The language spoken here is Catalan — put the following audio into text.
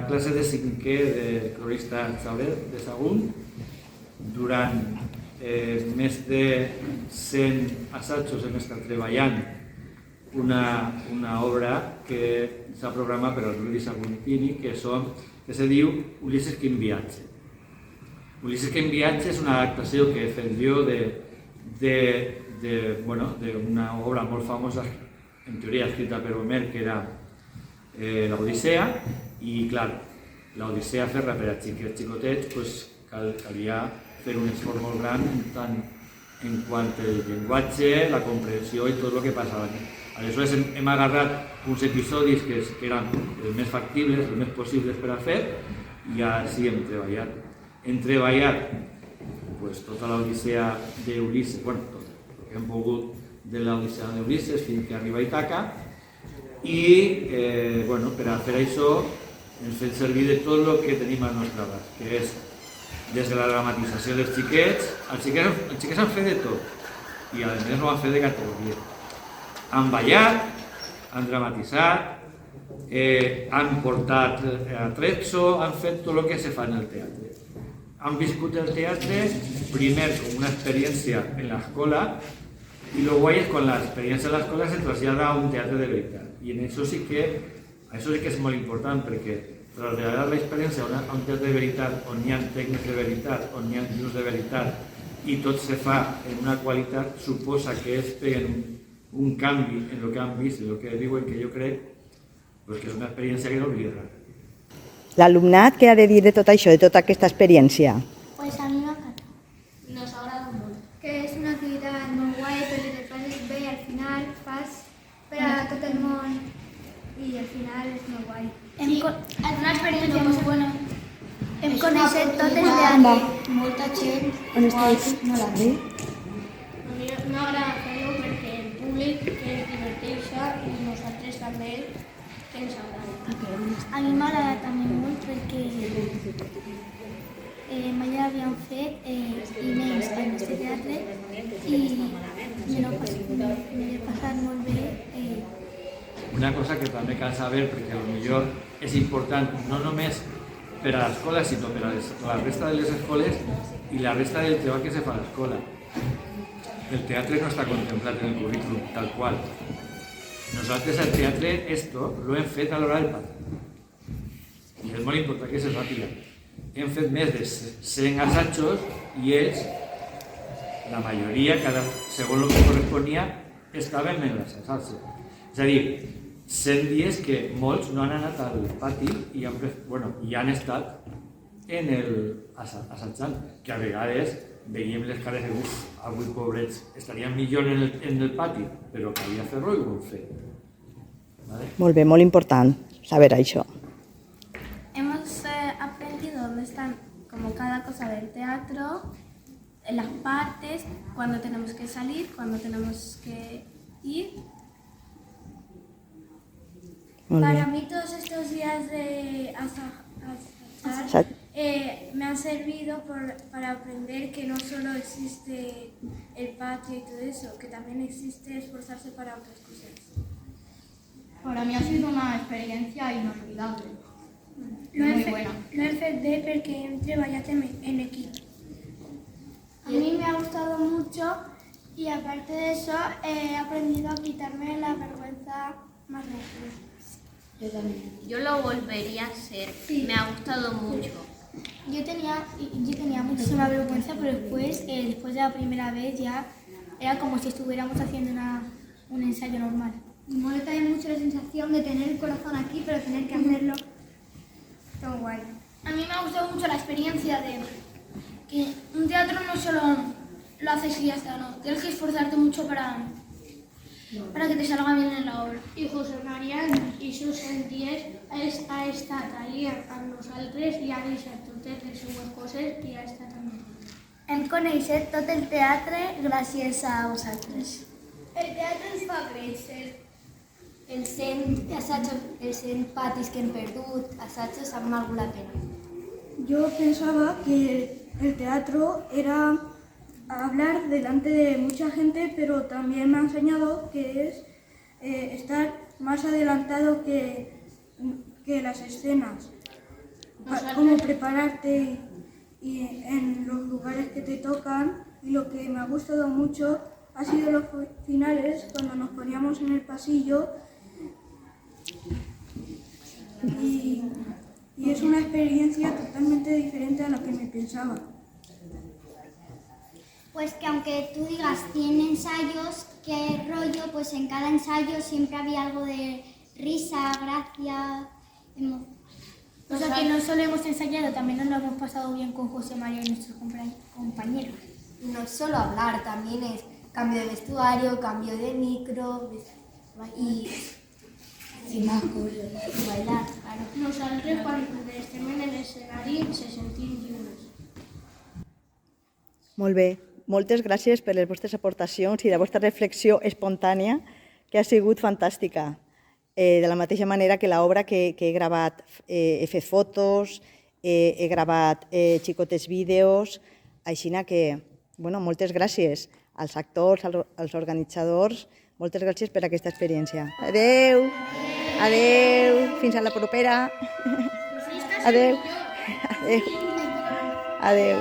classe de cinquè de cronista Xavier de Sagunt, durant més de 100 assajos hem estat treballant una obra que s'ha programat per al Lluís Saguntini, que se diu Ulisses que en viatge. Ulisses que en viatge és una adaptació que he fet jo d'una obra molt famosa, en teoria escrita per Homer, que era l'Odissea, i clar, l'Odissea fer-la per a xiquets xicotets, calia fer un esforç molt gran tant en quant al llenguatge, la comprensió i tot el que passava. Aleshores hem agarrat uns episodis que eren els més factibles, els més possibles per a fer, i així hem treballat. Hem treballat tota l'Odissea d'Ulisses, tot el que hem pogut de l'Odissea d'Ulisses fins que arriba a Ítaca, i per a fer això hem fet servir de tot el que tenim al nostre abast, que és des de la dramatització dels xiquets. Els xiquets han fet de tot, i a més no han fet de categoria. Han ballat, han dramatitzat, han portat atrezzo, han fet tot el que se fa en el teatre. Han viscut el teatre primer com una experiència en l'escola, i lo guai és quan l'experiència de l'escola se trasllada a un teatre de veritat. I en això sí que és molt important, perquè traslladar l'experiència a un teatre de veritat, on hi ha tècnics de veritat, on hi ha llums de veritat, i tot se fa en una qualitat, suposa que es peguen un canvi en el que han vist, en el que viuen, que jo crec que és una experiència que no oblidarà. L'alumnat, què ha de dir de tot això, de tota aquesta experiència? Pues a mi m'encanta. Nos agrada molt. Que és una activitat molt guai perquè te passes bé i al final fas per a tot el món i al final és molt guai. Sí, és una experiència molt bona. Hem coneixet tot el teatre. Molta gent. On estàs? No la ve. A mi m'agrada fer-ho perquè el públic que es diverteix i nosaltres també que ens agrada. A mi m'agrada també molt perquè mai l'havíem fet i menys en aquest teatre i m'he passat molt bé. Una cosa que també cal saber, perquè potser és important no només per a l'escola, sinó per a la resta de les escoles i la resta del treball que se fa a l'escola. El teatre no està contemplat en el currículum, tal qual. Nosaltres el teatre, lo hem fet a l'hora del pati. I és molt important que se sàpiga. Hem fet més de 100 assajos i ells, la majoria, segons el que corresponia, estaven en les assajos. És a dir, 100 dies que molts no han anat al pati i han estat en assajant, que a vegades veiem les cares de avui pobrets, estaríem millor en el pati, però calia fer-ho i ho hem fet. Molt bé, molt important saber això. Hemos aprendido dónde están como cada cosa del teatro, en las partes, cuando tenemos que salir, cuando tenemos que ir. Para mí todos estos días de asajar me han servido para aprender que no solo existe el patio y todo eso, que también existe esforzarse para otras cosas. Para mí ha sido una experiencia inolvidable. Muy buena. Lo he fet bé perquè hem treballat en equip. A mí me ha gustado mucho y aparte de eso he aprendido a quitarme la vergüenza más rápido. Yo también. Yo lo volvería a hacer, me ha gustado mucho. Yo tenía muchísima vergüenza, pero después de la primera vez ya era como si estuviéramos haciendo un ensayo normal. Me mola también mucho la sensación de tener el corazón aquí, pero tener que hacerlo todo guay. A mí me ha gustado mucho la experiencia de que un teatro no solo lo haces y ya está, no. Tienes que esforzarte mucho para que te salga bien en la obra. I José María i sus senties ha estat allí amb nosaltres i ha deixat totes les seues coses i ha estat amb nosaltres. Hem coneixet tot el teatre gràcies a vosaltres. El teatre ens fa créixer. Els 100 patis que hem perdut, assajos, han valgut la pena. Yo pensaba que el teatro era hablar delante de mucha gente, pero también me ha enseñado que es estar más adelantado que las escenas. cómo prepararte y en los lugares que te tocan. Y lo que me ha gustado mucho ha sido los finales, cuando nos poníamos en el pasillo y es una experiencia totalmente diferente a lo que me pensaba. Pues que aunque tú digas 100 ensayos, qué rollo, pues en cada ensayo siempre había algo de risa, gracia, O sea que no solo hemos ensayado, también nos lo hemos pasado bien con José María y nuestros compañeros. No es solo hablar, también es cambio de vestuario, cambio de micro y bailar, claro. Nosaltres, quan estem en l'escenari, se sentim lliures. Molt bé. Moltes gràcies per les vostres aportacions i la vostra reflexió espontània, que ha sigut fantàstica. De la mateixa manera que l'obra que he gravat, he fet fotos, he gravat xicotes vídeos, així que, moltes gràcies als actors, als organitzadors, moltes gràcies per aquesta experiència. Adeu! Adeu! Fins a la propera! Adeu! Adeu! Adeu!